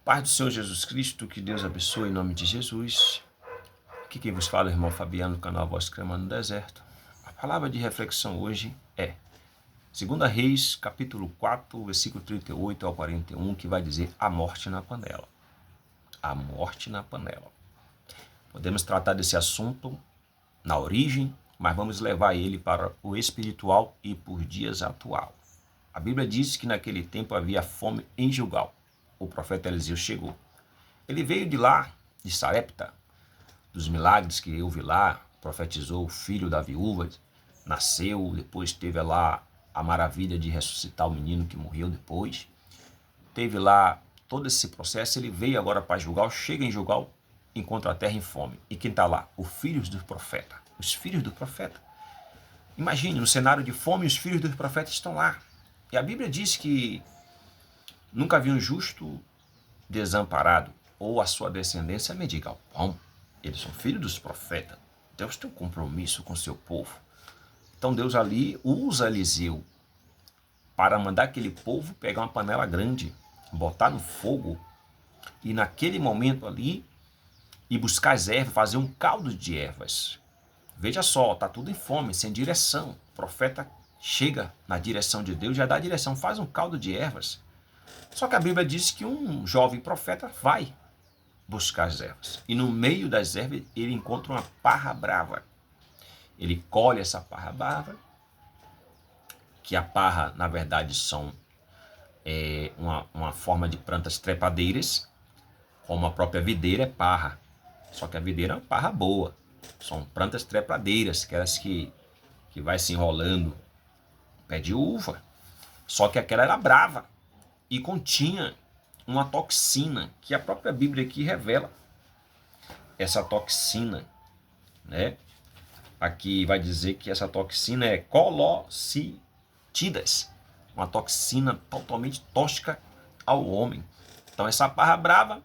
Paz do Senhor Jesus Cristo, que Deus abençoe em nome de Jesus. Aqui quem vos fala é o irmão Fabiano, do canal Voz Crema no Deserto. A palavra de reflexão hoje é 2 Reis, capítulo 4, versículo 38 ao 41, que vai dizer a morte na panela. A morte na panela. Podemos tratar desse assunto na origem, mas vamos levar ele para o espiritual e por dias atual. A Bíblia diz que naquele tempo havia fome em Gilgal. O profeta Eliseu chegou. Ele veio de lá, de Sarepta, dos milagres que houve lá, profetizou o filho da viúva, nasceu, depois teve lá a maravilha de ressuscitar o menino que morreu depois. Teve lá todo esse processo, ele veio agora para Gilgal, chega em Gilgal, encontra a terra em fome. E quem está lá? Os filhos do profeta. Os filhos do profeta. Imagine, no cenário de fome, os filhos dos profetas estão lá. E a Bíblia diz que nunca vi um justo desamparado ou a sua descendência mendigar o pão. Eles são filhos dos profetas. Deus tem um compromisso com o seu povo. Então Deus ali usa Eliseu para mandar aquele povo pegar uma panela grande, botar no fogo e naquele momento ali ir buscar as ervas, fazer um caldo de ervas. Veja só, está tudo em fome, sem direção. O profeta chega na direção de Deus, já dá a direção, faz um caldo de ervas. Só que a Bíblia diz que um jovem profeta vai buscar as ervas. E no meio das ervas ele encontra uma parra brava. Ele colhe essa parra brava, que a parra, na verdade, são uma forma de plantas trepadeiras, como a própria videira é parra. Só que a videira é uma parra boa. São plantas trepadeiras, aquelas que vai se enrolando, pé de uva. Só que aquela era brava e continha uma toxina, que a própria Bíblia aqui revela. Essa toxina, né? Aqui vai dizer que essa toxina é colossitidas, uma toxina totalmente tóxica ao homem. Então essa parra brava,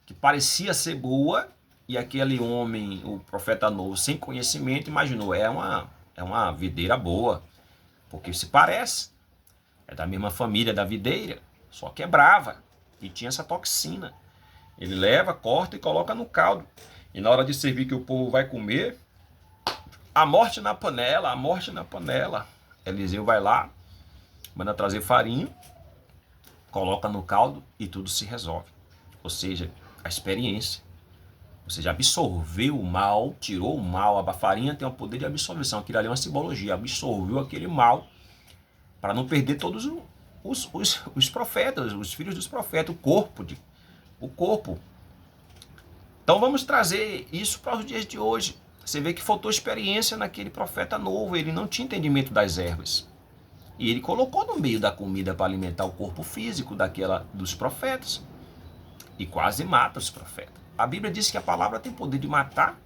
que parecia ser boa, e aquele homem, o profeta novo, sem conhecimento, imaginou, é uma videira boa, porque se parece, é da mesma família da videira, só que é brava, e tinha essa toxina. Ele leva, corta e coloca no caldo. E na hora de servir que o povo vai comer, a morte na panela, a morte na panela. Eliseu vai lá, manda trazer farinha, coloca no caldo e tudo se resolve. Ou seja, a experiência. Ou seja, absorveu o mal, tirou o mal. A farinha tem o poder de absorção. Aquilo ali é uma simbologia. Absorveu aquele mal para não perder todos os profetas, os filhos dos profetas, o corpo. Então vamos trazer isso para os dias de hoje. Você vê que faltou experiência naquele profeta novo, ele não tinha entendimento das ervas. E ele colocou no meio da comida para alimentar o corpo físico dos profetas. E quase mata os profetas. A Bíblia diz que a palavra tem poder de matar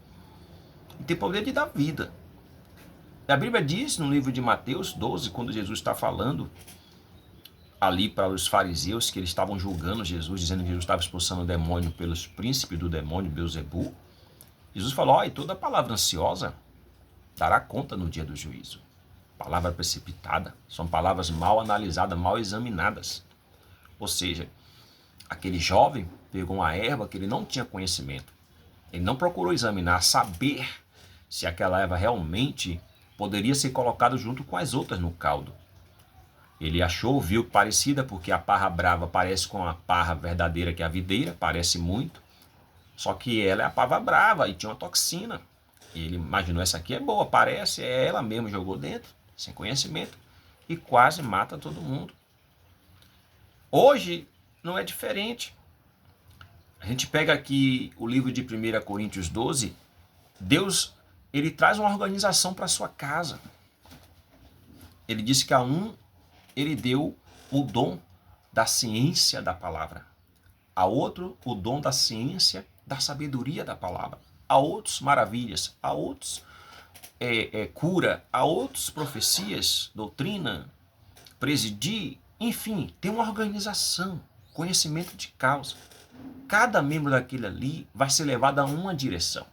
e tem poder de dar vida. A Bíblia diz no livro de Mateus 12, quando Jesus está falando ali para os fariseus, que eles estavam julgando Jesus, dizendo que Jesus estava expulsando o demônio pelos príncipes do demônio, Beelzebul. Jesus falou, e toda palavra ansiosa dará conta no dia do juízo. Palavra precipitada, são palavras mal analisadas, mal examinadas. Ou seja, aquele jovem pegou uma erva que ele não tinha conhecimento. Ele não procurou examinar, saber se aquela erva realmente poderia ser colocada junto com as outras no caldo. Ele achou, viu parecida, porque a parra brava parece com a parra verdadeira, que é a videira, parece muito. Só que ela é a parra brava e tinha uma toxina. Ele imaginou, essa aqui é boa, parece, é ela mesmo, jogou dentro, sem conhecimento, e quase mata todo mundo. Hoje não é diferente. A gente pega aqui o livro de 1 Coríntios 12, Deus, ele traz uma organização para a sua casa. Ele disse que a um, ele deu o dom da ciência da palavra. A outro, o dom da ciência da sabedoria da palavra. A outros, maravilhas. A outros, cura. A outros, profecias, doutrina, presidir. Enfim, tem uma organização, conhecimento de causa. Cada membro daquele ali vai ser levado a uma direção.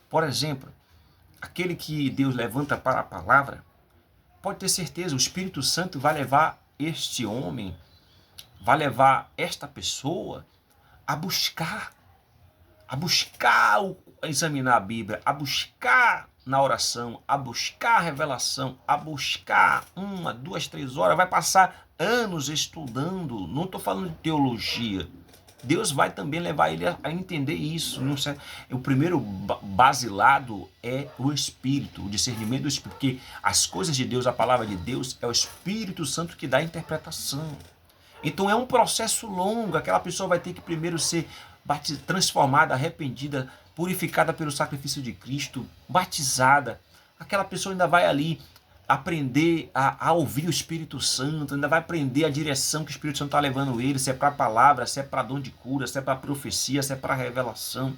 Por exemplo, aquele que Deus levanta para a palavra, pode ter certeza, o Espírito Santo vai levar este homem, vai levar esta pessoa examinar a Bíblia, a buscar na oração, a buscar a revelação, a buscar 1, 2, 3 horas, vai passar anos estudando. Não estou falando de teologia. Deus vai também levar ele a entender isso. O primeiro basilado é o Espírito, o discernimento do Espírito, porque as coisas de Deus, a palavra de Deus, é o Espírito Santo que dá a interpretação. Então é um processo longo. Aquela pessoa vai ter que primeiro ser transformada, arrependida, purificada pelo sacrifício de Cristo, batizada. Aquela pessoa ainda vai ali aprender a ouvir o Espírito Santo, ainda vai aprender a direção que o Espírito Santo está levando ele, se é para a palavra, se é para dom de cura, se é para profecia, se é para revelação.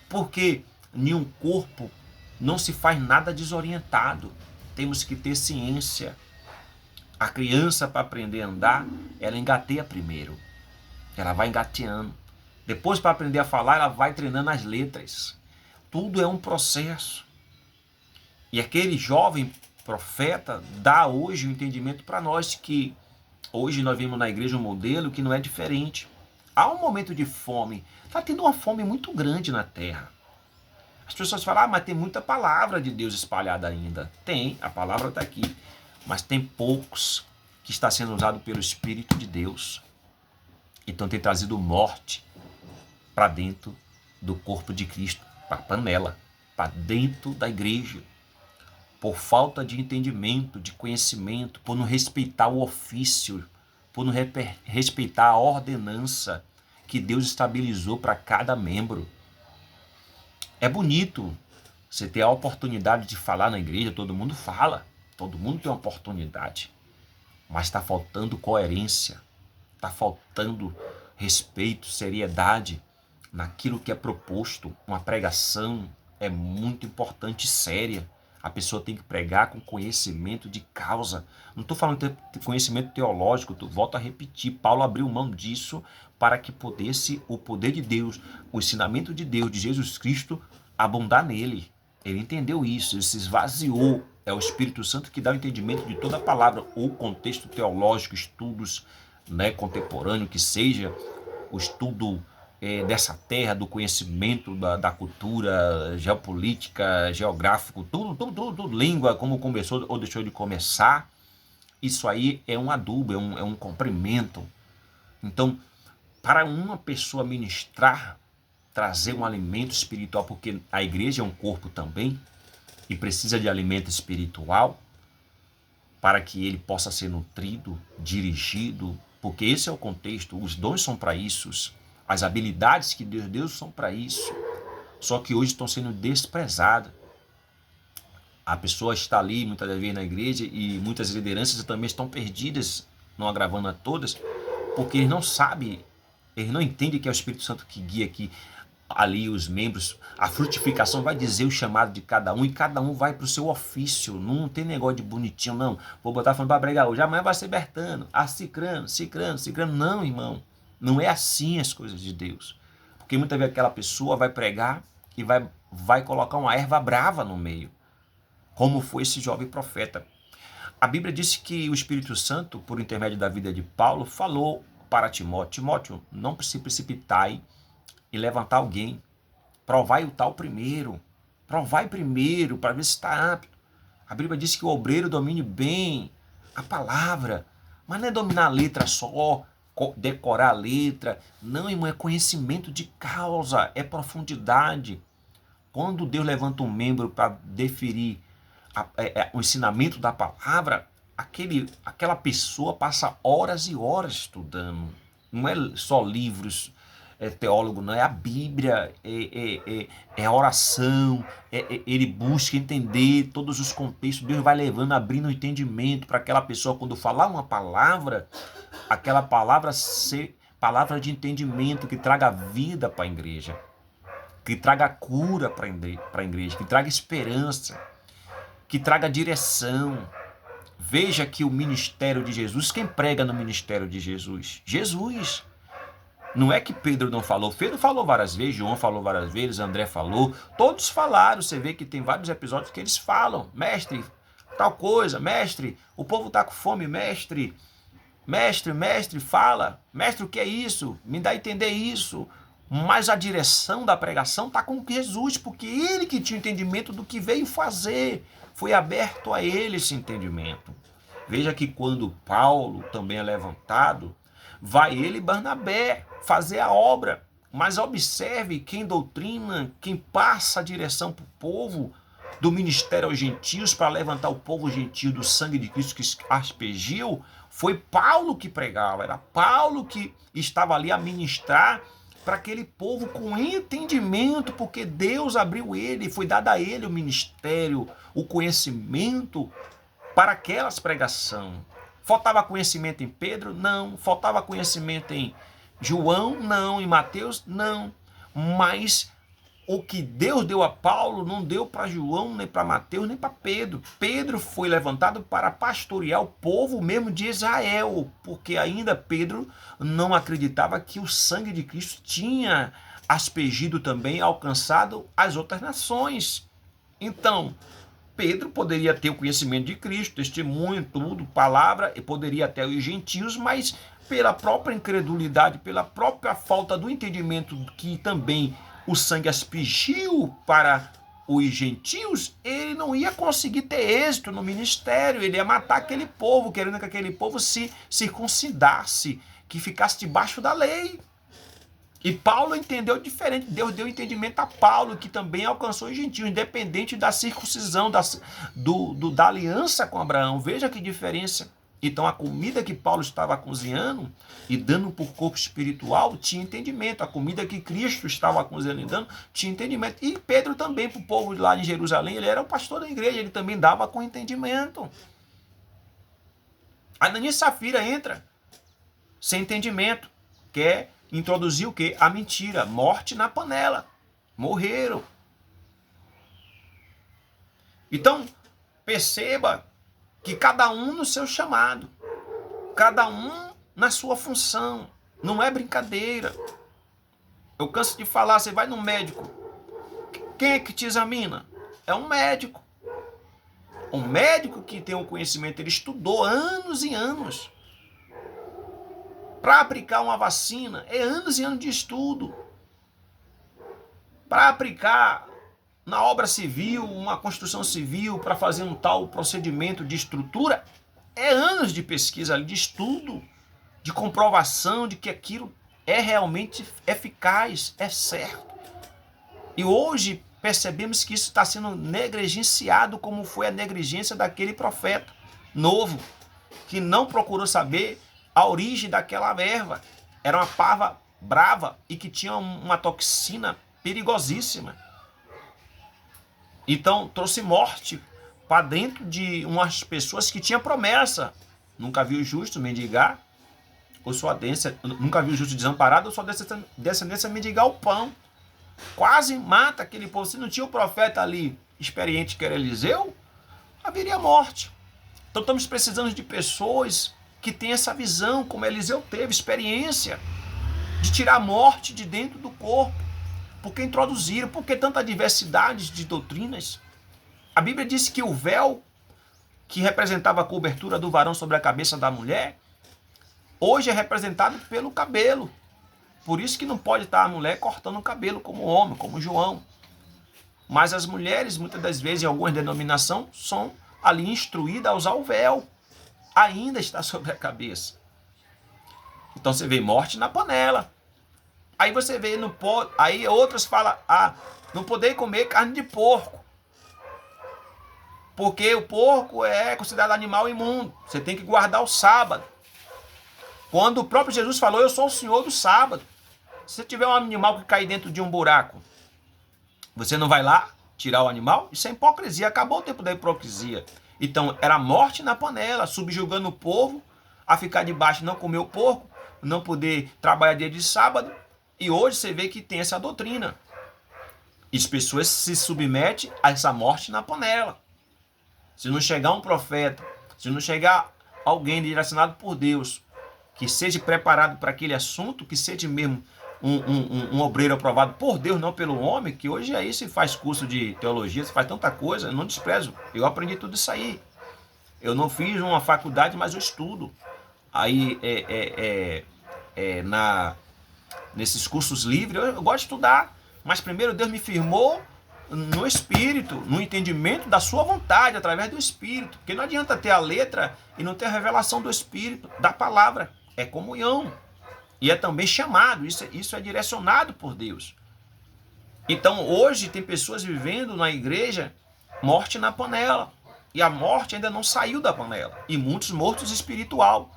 Porque nenhum corpo não se faz nada desorientado. Temos que ter ciência. A criança, para aprender a andar, ela engateia primeiro. Ela vai engateando. Depois, para aprender a falar, ela vai treinando as letras. Tudo é um processo. E aquele jovem profeta dá hoje o entendimento para nós que hoje nós vemos na igreja um modelo que não é diferente. Há um momento de fome. Está tendo uma fome muito grande na terra. As pessoas falam, mas tem muita palavra de Deus espalhada ainda. Tem, a palavra está aqui. Mas tem poucos que está sendo usado pelo Espírito de Deus. Então tem trazido morte para dentro do corpo de Cristo, para a panela, para dentro da igreja. Por falta de entendimento, de conhecimento, por não respeitar o ofício, por não respeitar a ordenança que Deus estabilizou para cada membro. É bonito você ter a oportunidade de falar na igreja, todo mundo fala, todo mundo tem uma oportunidade, mas está faltando coerência, está faltando respeito, seriedade naquilo que é proposto. Uma pregação é muito importante e séria. A pessoa tem que pregar com conhecimento de causa. Não estou falando de conhecimento teológico, volto a repetir. Paulo abriu mão disso para que pudesse o poder de Deus, o ensinamento de Deus, de Jesus Cristo, abundar nele. Ele entendeu isso, ele se esvaziou. É o Espírito Santo que dá o entendimento de toda a palavra, ou contexto teológico, estudos contemporâneos, que seja o estudo dessa terra, do conhecimento da cultura, geopolítica, geográfico, tudo, língua, como começou ou deixou de começar. Isso aí é um adubo, é um comprimento. Então, para uma pessoa ministrar, trazer um alimento espiritual, porque a igreja é um corpo também, e precisa de alimento espiritual, para que ele possa ser nutrido, dirigido, porque esse é o contexto, os dons são para isso, as habilidades que Deus deu são para isso, só que hoje estão sendo desprezadas. A pessoa está ali muitas vezes na igreja e muitas lideranças também estão perdidas, não agravando a todas, porque eles não sabem, eles não entendem que é o Espírito Santo que guia aqui, ali os membros. A frutificação vai dizer o chamado de cada um e cada um vai para o seu ofício. Não tem negócio de bonitinho, não. Vou botar falando para pregar hoje, amanhã vai ser Bertano, cicrano. Não, irmão. Não é assim as coisas de Deus. Porque muitas vezes aquela pessoa vai pregar e vai colocar uma erva brava no meio. Como foi esse jovem profeta. A Bíblia disse que o Espírito Santo, por intermédio da vida de Paulo, falou para Timóteo: Timóteo, não se precipitai e levantar alguém. Provai o tal primeiro. Provai primeiro para ver se está apto. A Bíblia diz que o obreiro domine bem a palavra. Mas não é dominar a letra só, decorar a letra. Não, irmão, é conhecimento de causa, é profundidade. Quando Deus levanta um membro para deferir o ensinamento da palavra, aquela pessoa passa horas e horas estudando. Não é só livros, teólogo, não é a Bíblia, é a oração, ele busca entender todos os contextos. Deus vai levando, abrindo o entendimento para aquela pessoa, quando falar uma palavra, aquela palavra ser palavra de entendimento que traga vida para a igreja, que traga cura para a igreja, que traga esperança, que traga direção. Veja que o ministério de Jesus, quem prega no ministério de Jesus? Jesus. Não é que Pedro não falou. Pedro falou várias vezes, João falou várias vezes, André falou. Todos falaram. Você vê que tem vários episódios que eles falam. Mestre, tal coisa. Mestre, o povo está com fome. Mestre, fala. Mestre, o que é isso? Me dá a entender isso. mas a direção da pregação está com Jesus, porque ele que tinha entendimento do que veio fazer. Foi aberto a ele esse entendimento. Veja que quando Paulo também é levantado, vai ele e Barnabé fazer a obra. Mas observe quem doutrina, quem passa a direção para o povo do ministério aos gentios, para levantar o povo gentio do sangue de Cristo que aspergiu, foi Paulo que pregava, era Paulo que estava ali a ministrar para aquele povo com entendimento, porque Deus abriu ele, foi dado a ele o ministério, o conhecimento para aquelas pregação. Faltava conhecimento em Pedro? Não. Faltava conhecimento em João? Não. Em Mateus? Não. Mas o que Deus deu a Paulo não deu para João, nem para Mateus, nem para Pedro. Pedro foi levantado para pastorear o povo mesmo de Israel, porque ainda Pedro não acreditava que o sangue de Cristo tinha aspergido também, alcançado as outras nações. Então, Pedro poderia ter o conhecimento de Cristo, testemunho, tudo, palavra, e poderia até os gentios, mas pela própria incredulidade, pela própria falta do entendimento que também o sangue aspergiu para os gentios, ele não ia conseguir ter êxito no ministério, ele ia matar aquele povo, querendo que aquele povo se circuncidasse, que ficasse debaixo da lei. E Paulo entendeu diferente, Deus deu entendimento a Paulo, que também alcançou os gentios, independente da circuncisão, da aliança com Abraão. Veja que diferença. Então a comida que Paulo estava cozinhando e dando para o corpo espiritual tinha entendimento. A comida que Cristo estava cozinhando e dando tinha entendimento. E Pedro também, para o povo lá em Jerusalém, ele era o pastor da igreja, ele também dava com entendimento. Ananias e Safira entra sem entendimento, quer introduzir o quê? A mentira, morte na panela. Morreram. Então, perceba que cada um no seu chamado, cada um na sua função, não é brincadeira. Eu canso de falar, você vai no médico, quem é que te examina? É um médico. Um médico que tem um conhecimento, ele estudou anos e anos. Para aplicar uma vacina, é anos e anos de estudo. Para aplicar na obra civil, uma construção civil, para fazer um tal procedimento de estrutura, é anos de pesquisa, de estudo, de comprovação de que aquilo é realmente eficaz, é certo. E hoje percebemos que isso está sendo negligenciado, como foi a negligência daquele profeta novo, que não procurou saber a origem daquela erva. Era uma parva brava e que tinha uma toxina perigosíssima. Então trouxe morte para dentro de umas pessoas que tinham promessa. Nunca viu o justo mendigar, ou sua descendência, nunca viu o justo desamparado, ou sua descendência mendigar o pão. Quase mata aquele povo. Se não tinha o profeta ali experiente que era Eliseu, haveria morte. Então estamos precisando de pessoas que têm essa visão, como Eliseu teve, experiência de tirar a morte de dentro do corpo. Porque introduziram, porque tanta diversidade de doutrinas. A Bíblia diz que o véu, que representava a cobertura do varão sobre a cabeça da mulher, hoje é representado pelo cabelo. Por isso que não pode estar a mulher cortando o cabelo como homem, como João. Mas as mulheres, muitas das vezes, em algumas denominações, são ali instruídas a usar o véu. Ainda está sobre a cabeça. Então você vê morte na panela. Aí você vê, não pode, aí outros falam, não poder comer carne de porco. Porque o porco é considerado animal imundo. Você tem que guardar o sábado. Quando o próprio Jesus falou, eu sou o Senhor do sábado. Se você tiver um animal que cair dentro de um buraco, você não vai lá tirar o animal? Isso é hipocrisia, acabou o tempo da hipocrisia. Então, era morte na panela, subjugando o povo a ficar debaixo, não comer o porco, não poder trabalhar dia de sábado. E hoje você vê que tem essa doutrina. E as pessoas se submetem a essa morte na panela. Se não chegar um profeta, se não chegar alguém direcionado por Deus, que seja preparado para aquele assunto, que seja mesmo um obreiro aprovado por Deus, não pelo homem, que hoje aí se faz curso de teologia, se faz tanta coisa, eu não desprezo. Eu aprendi tudo isso aí. Eu não fiz uma faculdade, mas eu estudo. Aí nesses cursos livres, eu gosto de estudar, mas primeiro Deus me firmou no Espírito, no entendimento da sua vontade, através do Espírito. Porque não adianta ter a letra e não ter a revelação do Espírito, da palavra. É comunhão. E é também chamado, isso é direcionado por Deus. Então hoje tem pessoas vivendo na igreja morte na panela. E a morte ainda não saiu da panela. E muitos mortos espiritual.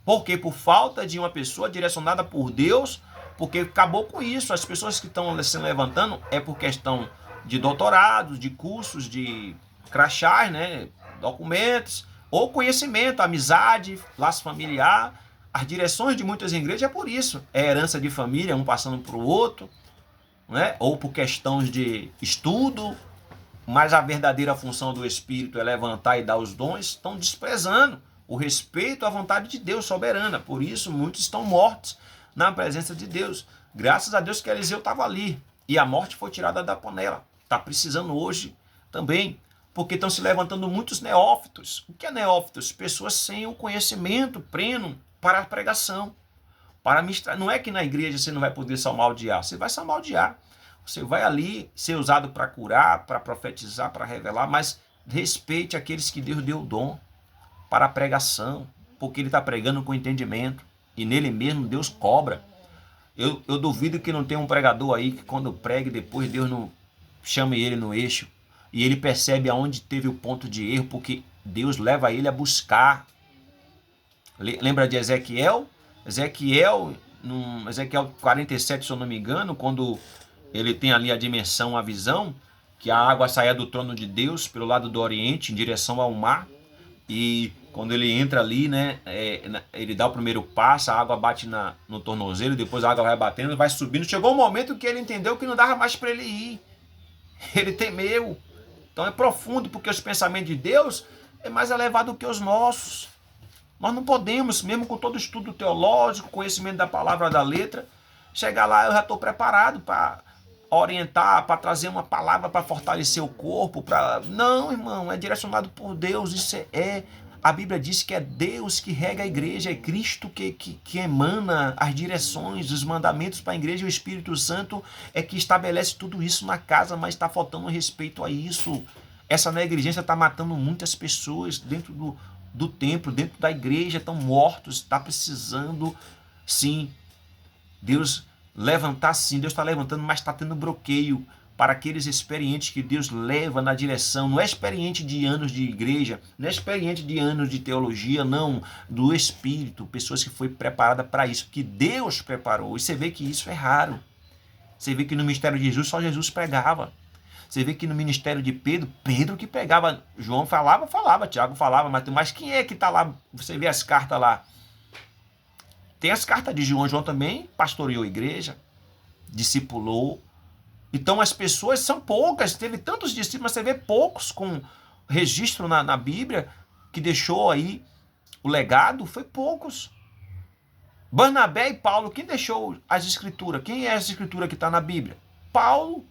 Por quê? Por falta de uma pessoa direcionada por Deus. Porque acabou com isso. As pessoas que estão se levantando é por questão de doutorados, de cursos, de crachás, né? Documentos, ou conhecimento, amizade, laço familiar. As direções de muitas igrejas é por isso. É herança de família, um passando para o outro, né? Ou por questões de estudo. Mas a verdadeira função do Espírito é levantar e dar os dons. Estão desprezando o respeito à vontade de Deus soberana. Por isso muitos estão mortos na presença de Deus. Graças a Deus que Eliseu estava ali. E a morte foi tirada da panela. Está precisando hoje também. Porque estão se levantando muitos neófitos. O que é neófitos? Pessoas sem o conhecimento pleno para a pregação. Para ministrar. Não é que na igreja você não vai poder salmodiar. Você vai salmodiar. Você vai ali ser usado para curar, para profetizar, para revelar. Mas respeite aqueles que Deus deu o dom para a pregação. Porque ele está pregando com entendimento. E nele mesmo Deus cobra. Eu duvido que não tenha um pregador aí que quando pregue depois Deus não chame ele no eixo. E ele percebe aonde teve o ponto de erro, porque Deus leva ele a buscar. Lembra de Ezequiel? Ezequiel 47, se eu não me engano, quando ele tem ali a dimensão, a visão, que a água saía do trono de Deus pelo lado do Oriente, em direção ao mar. E quando ele entra ali, né, ele dá o primeiro passo, a água bate no tornozelo, depois a água vai batendo, vai subindo. Chegou um momento que ele entendeu que não dava mais para ele ir. Ele temeu. Então é profundo, porque os pensamentos de Deus é mais elevado do que os nossos. Nós não podemos, mesmo com todo o estudo teológico, conhecimento da palavra, da letra, chegar lá, eu já estou preparado para orientar, para trazer uma palavra para fortalecer o corpo. Não, irmão, é direcionado por Deus. Isso a Bíblia diz que é Deus que rega a igreja, é Cristo que emana as direções, os mandamentos para a igreja, e o Espírito Santo é que estabelece tudo isso na casa, mas está faltando respeito a isso. Essa negligência está matando muitas pessoas dentro do templo, dentro da igreja, estão mortos, está precisando, sim, Deus levantar, sim, Deus está levantando, mas está tendo bloqueio para aqueles experientes que Deus leva na direção. Não é experiente de anos de igreja, não é experiente de anos de teologia, não, do Espírito, pessoas que foi preparada para isso, que Deus preparou. E você vê que isso é raro. Você vê que no ministério de Jesus, só Jesus pregava. Você vê que no ministério de Pedro que pregava. João falava, Tiago falava, mas quem é que está lá? Você vê as cartas lá. Tem as cartas de João. João também pastoreou a igreja, discipulou. Então as pessoas são poucas. Teve tantos discípulos, mas você vê poucos com registro na Bíblia que deixou aí o legado. Foi poucos. Barnabé e Paulo, quem deixou as escrituras? Quem é essa escritura que está na Bíblia? Paulo.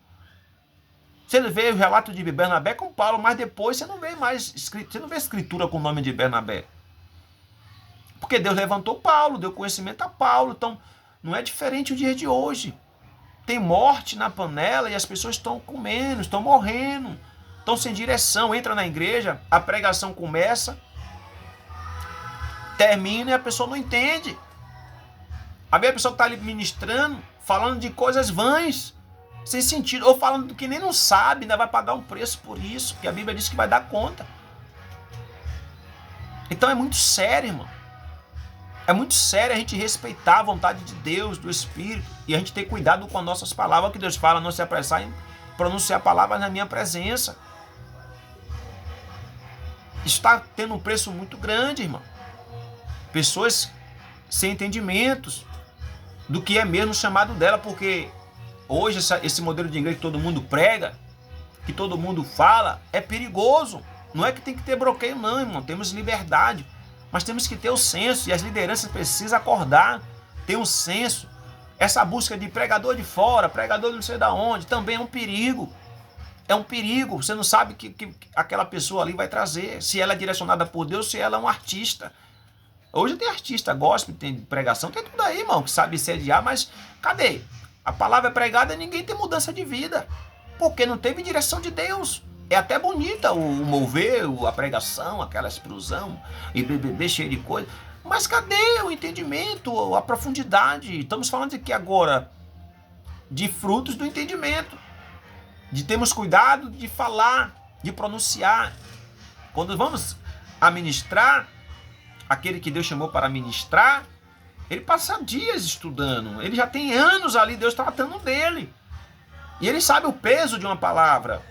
Você vê o relato de Barnabé com Paulo, mas depois você não vê mais você não vê escritura com o nome de Barnabé. Porque Deus levantou Paulo, deu conhecimento a Paulo. Então, não é diferente o dia de hoje. Tem morte na panela e as pessoas estão comendo, estão morrendo, estão sem direção. Entra na igreja, a pregação começa, termina e a pessoa não entende. A pessoa está ali ministrando, falando de coisas vãs, sem sentido, ou falando do que nem não sabe, ainda vai pagar um preço por isso, porque a Bíblia diz que vai dar conta. Então é muito sério, irmão. É muito sério a gente respeitar a vontade de Deus, do Espírito, e a gente ter cuidado com as nossas palavras, que Deus fala, não se apressar em pronunciar palavras na minha presença. Está tendo um preço muito grande, irmão. Pessoas sem entendimentos do que é mesmo o chamado dela, porque hoje esse modelo de igreja que todo mundo prega, que todo mundo fala, é perigoso. Não é que tem que ter bloqueio, não, irmão. Temos liberdade. Mas temos que ter o senso, e as lideranças precisam acordar, ter um senso. Essa busca de pregador de fora, pregador de não sei de onde, também é um perigo. É um perigo. Você não sabe que aquela pessoa ali vai trazer, se ela é direcionada por Deus, se ela é um artista. Hoje tem artista gospel, tem pregação, tem tudo aí, irmão, que sabe sediar, mas cadê? A palavra é pregada e ninguém tem mudança de vida. Porque não teve direção de Deus. É até bonita o mover, a pregação, aquela explosão, e beber cheio de coisa. Mas cadê o entendimento, a profundidade? Estamos falando aqui agora de frutos do entendimento. De termos cuidado de falar, de pronunciar. Quando vamos a ministrar, aquele que Deus chamou para ministrar, ele passa dias estudando. Ele já tem anos ali, Deus tratando dele. E ele sabe o peso de uma palavra.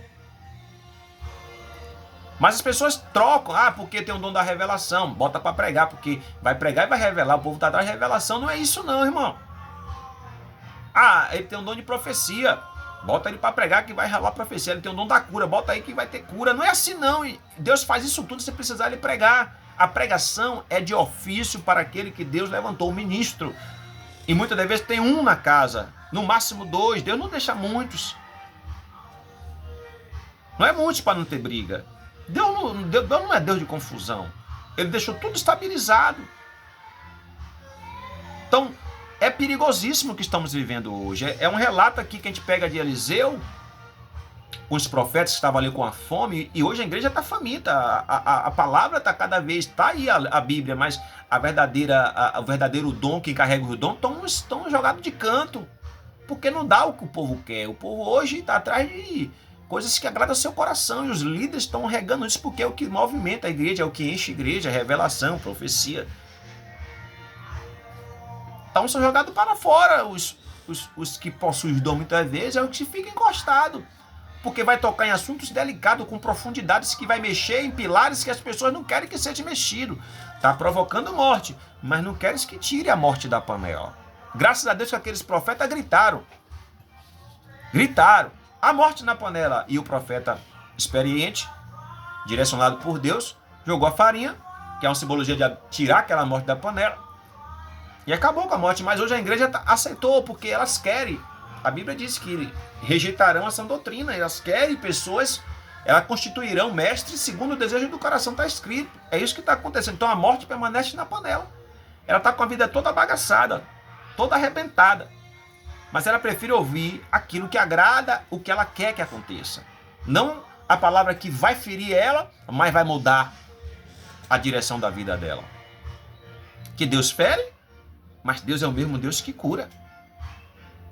Mas as pessoas trocam. Porque tem o dom da revelação. Bota para pregar, porque vai pregar e vai revelar. O povo está atrás de revelação. Não é isso não, irmão. Ele tem um dom de profecia. Bota ele para pregar que vai ralar profecia. Ele tem o dom da cura. Bota aí que vai ter cura. Não é assim não. Deus faz isso tudo se precisar ele pregar. A pregação é de ofício para aquele que Deus levantou, o ministro. E muitas das vezes tem um na casa. No máximo 2. Deus não deixa muitos. Não é muitos para não ter briga. Deus não é Deus de confusão. Ele deixou tudo estabilizado. Então, é perigosíssimo o que estamos vivendo hoje. É um relato aqui que a gente pega de Eliseu, com os profetas que estavam ali com a fome, e hoje a igreja está faminta. A palavra está cada vez, está aí a Bíblia, mas o verdadeiro dom, quem carrega o dom, estão jogados de canto. Porque não dá o que o povo quer. O povo hoje está atrás de coisas que agradam ao seu coração, e os líderes estão regando isso porque é o que movimenta a igreja, é o que enche a igreja, revelação, profecia. Então são jogados para fora os que possuem os dons muitas vezes, é o que fica encostado, porque vai tocar em assuntos delicados, com profundidades, que vai mexer em pilares que as pessoas não querem que seja mexido. Está provocando morte, mas não queres que tire a morte da panela. Graças a Deus que aqueles profetas gritaram, a morte na panela, e o profeta experiente, direcionado por Deus, jogou a farinha, que é uma simbologia de tirar aquela morte da panela, e acabou com a morte. Mas hoje a igreja aceitou, porque elas querem. A Bíblia diz que rejeitarão essa doutrina, elas querem pessoas, elas constituirão mestres segundo o desejo do coração, está escrito. É isso que está acontecendo. Então a morte permanece na panela. Ela está com a vida toda bagaçada, toda arrebentada. Mas ela prefere ouvir aquilo que agrada, o que ela quer que aconteça. Não a palavra que vai ferir ela, mas vai mudar a direção da vida dela. Que Deus fere, mas Deus é o mesmo Deus que cura.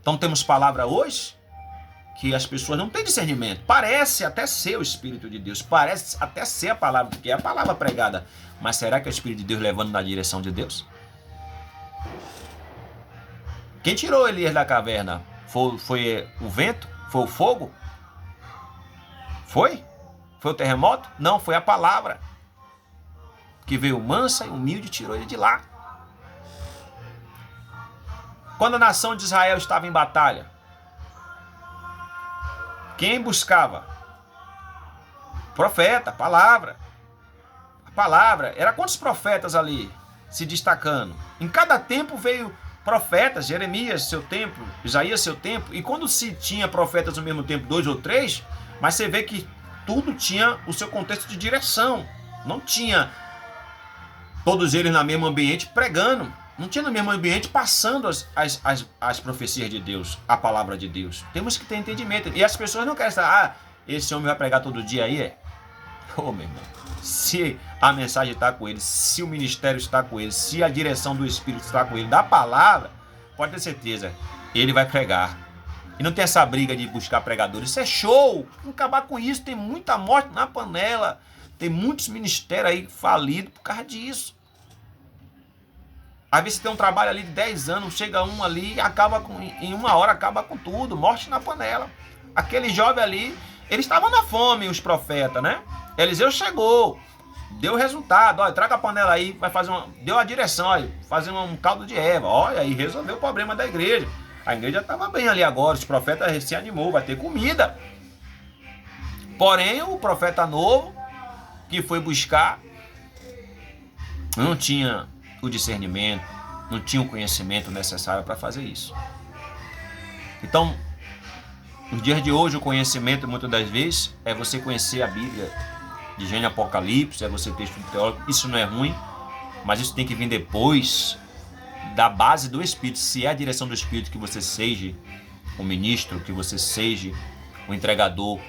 Então temos palavra hoje que as pessoas não têm discernimento. Parece até ser o Espírito de Deus, parece até ser a palavra, porque é a palavra pregada. Mas será que é o Espírito de Deus levando na direção de Deus? Quem tirou Elias da caverna? Foi o vento? Foi o fogo? Foi? Foi o terremoto? Não, foi a palavra. Que veio mansa e humilde e tirou ele de lá. Quando a nação de Israel estava em batalha, quem buscava? Profeta, palavra. A palavra. Era quantos profetas ali se destacando? Em cada tempo veio profetas, Jeremias, seu tempo, Isaías, seu tempo, e quando se tinha profetas ao mesmo tempo, 2 ou 3, mas você vê que tudo tinha o seu contexto de direção, não tinha todos eles no mesmo ambiente pregando, não tinha no mesmo ambiente passando as profecias de Deus, a palavra de Deus. Temos que ter entendimento, e as pessoas não querem saber, esse homem vai pregar todo dia aí, meu irmão, se a mensagem está com ele, se o ministério está com ele, se a direção do Espírito está com ele, da palavra, pode ter certeza, ele vai pregar. E não tem essa briga de buscar pregadores. Isso é show. Tem que acabar com isso. Tem muita morte na panela. Tem muitos ministérios aí falidos por causa disso. Às vezes você tem um trabalho ali de 10 anos, chega um ali e acaba em 1 hora acaba com tudo. Morte na panela. Aquele jovem ali, eles estavam na fome, os profetas, né? Eliseu chegou, deu o resultado, olha, traga a panela aí, vai fazer deu a direção, olha, fazer um caldo de erva, olha, e resolveu o problema da igreja. A igreja estava bem ali agora, os profetas se animou, vai ter comida. Porém, o profeta novo, que foi buscar, não tinha o discernimento, não tinha o conhecimento necessário para fazer isso. Então, nos dias de hoje, o conhecimento, muitas das vezes, é você conhecer a Bíblia, de Gênesis, Apocalipse, é você ter estudo teórico, isso não é ruim, Mas isso tem que vir depois da base do Espírito. Se é a direção do Espírito que você seja o ministro, que você seja o entregador.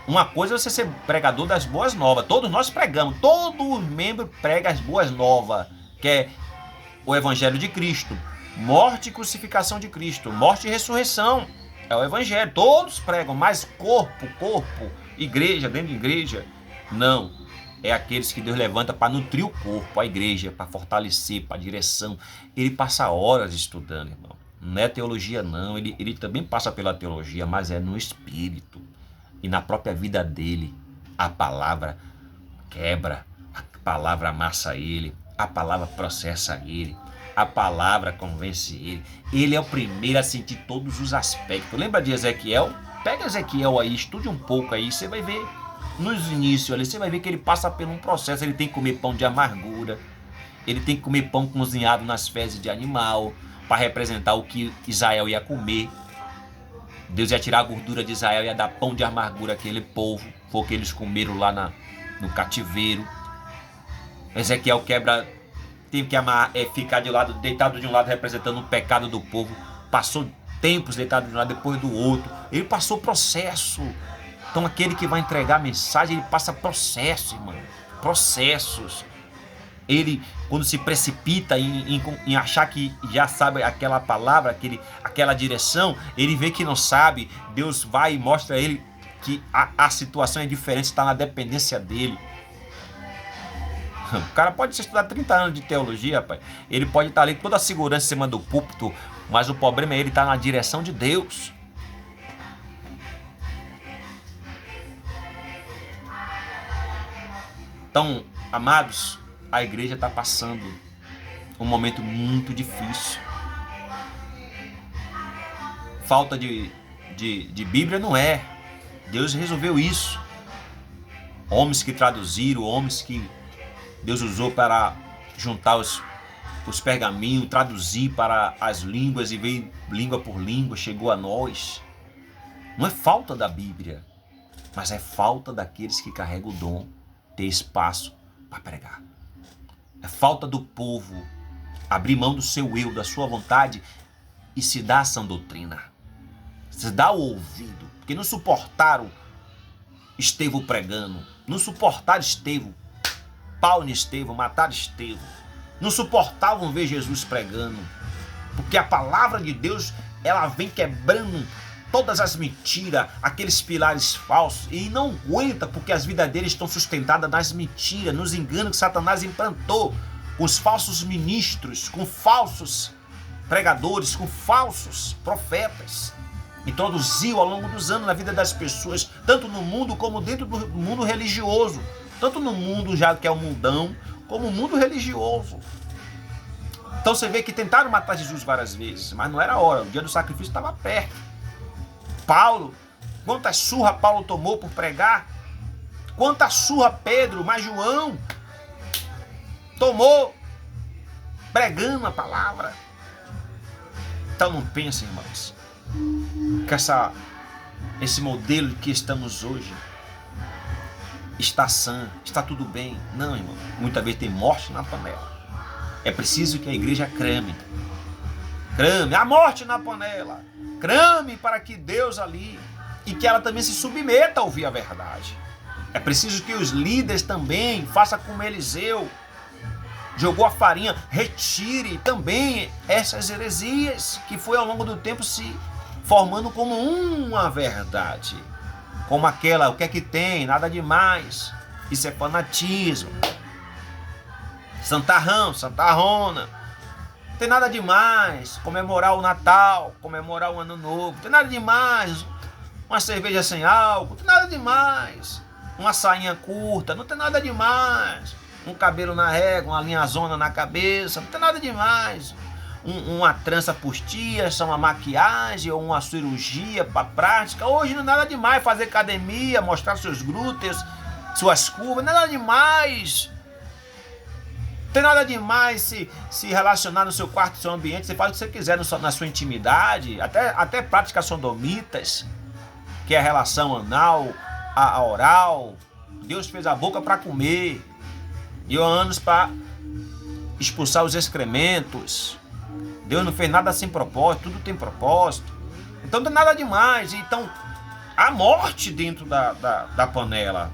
Uma coisa é você ser pregador das boas novas. Todos nós pregamos, todo membro prega as boas novas, que é o Evangelho de Cristo. Morte e crucificação de Cristo, morte e ressurreição. É o Evangelho, todos pregam, mas corpo, igreja, dentro de igreja, não. É aqueles que Deus levanta para nutrir o corpo, a igreja, para fortalecer, para direção. Ele passa horas estudando, irmão. Não é teologia, não. Ele também passa pela teologia, mas é no espírito. E na própria vida dele, a palavra quebra, a palavra amassa ele, a palavra processa ele, a palavra convence ele. Ele é o primeiro a sentir todos os aspectos. Lembra de Ezequiel? Pega Ezequiel aí, estude um pouco aí, você vai ver. Nos inícios ali, você vai ver que ele passa por um processo. Ele tem que comer pão de amargura, ele tem que comer pão cozinhado nas fezes de animal, para representar o que Israel ia comer. Deus ia tirar a gordura de Israel e ia dar pão de amargura àquele povo. Foi o que eles comeram lá no cativeiro. Ezequiel teve que ficar deitado de um lado, representando o pecado do povo. Passou tempos deitado de um lado, depois do outro. Ele passou processo. Então aquele que vai entregar a mensagem, ele passa processo, irmão. Processos. Ele, quando se precipita em achar que já sabe aquela palavra, aquela direção, ele vê que não sabe. Deus vai e mostra a ele que a situação é diferente, está na dependência dele. O cara pode estudar 30 anos de teologia, rapaz. Ele pode estar ali com toda a segurança em cima do púlpito, mas o problema é ele estar na direção de Deus. Então, amados, a igreja está passando um momento muito difícil. Falta de Bíblia não é. Deus resolveu isso. Homens que traduziram, homens que Deus usou para juntar os pergaminhos, traduzir para as línguas e veio língua por língua, chegou a nós. Não é falta da Bíblia, mas é falta daqueles que carregam o dom ter espaço para pregar. É falta do povo abrir mão do seu eu, da sua vontade e se dar a sã doutrina. Se dá o ouvido, porque não suportaram Estevão pregando, não suportaram Estevão, Paulo e Estevão, mataram Estevão, não suportavam ver Jesus pregando, porque a palavra de Deus, ela vem quebrando todas as mentiras, aqueles pilares falsos, e não aguenta, porque as vidas deles estão sustentadas nas mentiras, nos enganos que Satanás implantou, com os falsos ministros, com falsos pregadores, com falsos profetas. Introduziu ao longo dos anos na vida das pessoas, tanto no mundo como dentro do mundo religioso, tanto no mundo já que é o mundão, como o mundo religioso. Então você vê que tentaram matar Jesus várias vezes, mas não era a hora, o dia do sacrifício estava perto. Paulo, quantas surra Paulo tomou por pregar? Quanta surra Pedro, mas João tomou pregando a palavra. Então não pensem, irmãos, que esse modelo que estamos hoje está sã, está tudo bem. Não, irmão, muitas vezes tem morte na panela. É preciso que a igreja crame a morte na panela, crame para que Deus ali, e que ela também se submeta a ouvir a verdade. É preciso que os líderes também façam como Eliseu, jogou a farinha, retire também essas heresias que foi ao longo do tempo se formando como uma verdade, como aquela, o que é que tem, nada demais, isso é fanatismo, santarrão, santarrona, não tem nada demais, comemorar o Natal, comemorar o Ano Novo, não tem nada demais, uma cerveja sem álcool, não tem nada demais, uma sainha curta, não tem nada demais, um cabelo na régua, uma linhazona na cabeça, não tem nada demais, uma trança postiça, uma maquiagem ou uma cirurgia para prática. Hoje não é nada demais fazer academia, mostrar seus glúteos, suas curvas, não é nada demais. Não tem nada demais se relacionar no seu quarto, no seu ambiente, você faz o que você quiser na sua intimidade, até práticas sodomitas, que é a relação anal, a oral. Deus fez a boca para comer e os anos para expulsar os excrementos. Deus não fez nada sem propósito, tudo tem propósito. Então não tem nada demais. Então há morte dentro da panela.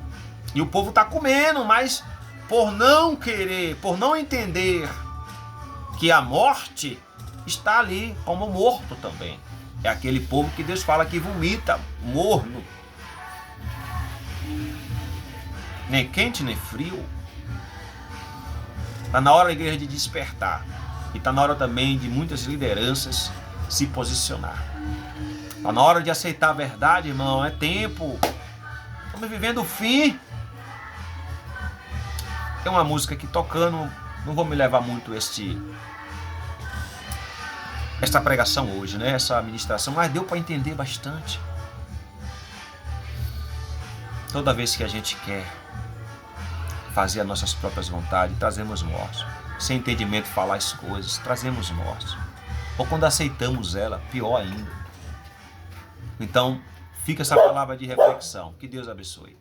E o povo está comendo, mas por não querer, por não entender que a morte está ali como morto também. É aquele povo que Deus fala que vomita, morno. Nem quente, nem frio. Está na hora da igreja de despertar. E está na hora também de muitas lideranças se posicionar. Está na hora de aceitar a verdade, irmão. É tempo. Estamos vivendo o fim. Tem uma música aqui tocando. Não vou me levar muito esta pregação hoje, né? Essa ministração. Mas deu para entender bastante. Toda vez que a gente quer fazer as nossas próprias vontades, trazemos morte. Sem entendimento falar as coisas, trazemos morte. Ou quando aceitamos ela, pior ainda. Então, fica essa palavra de reflexão. Que Deus abençoe.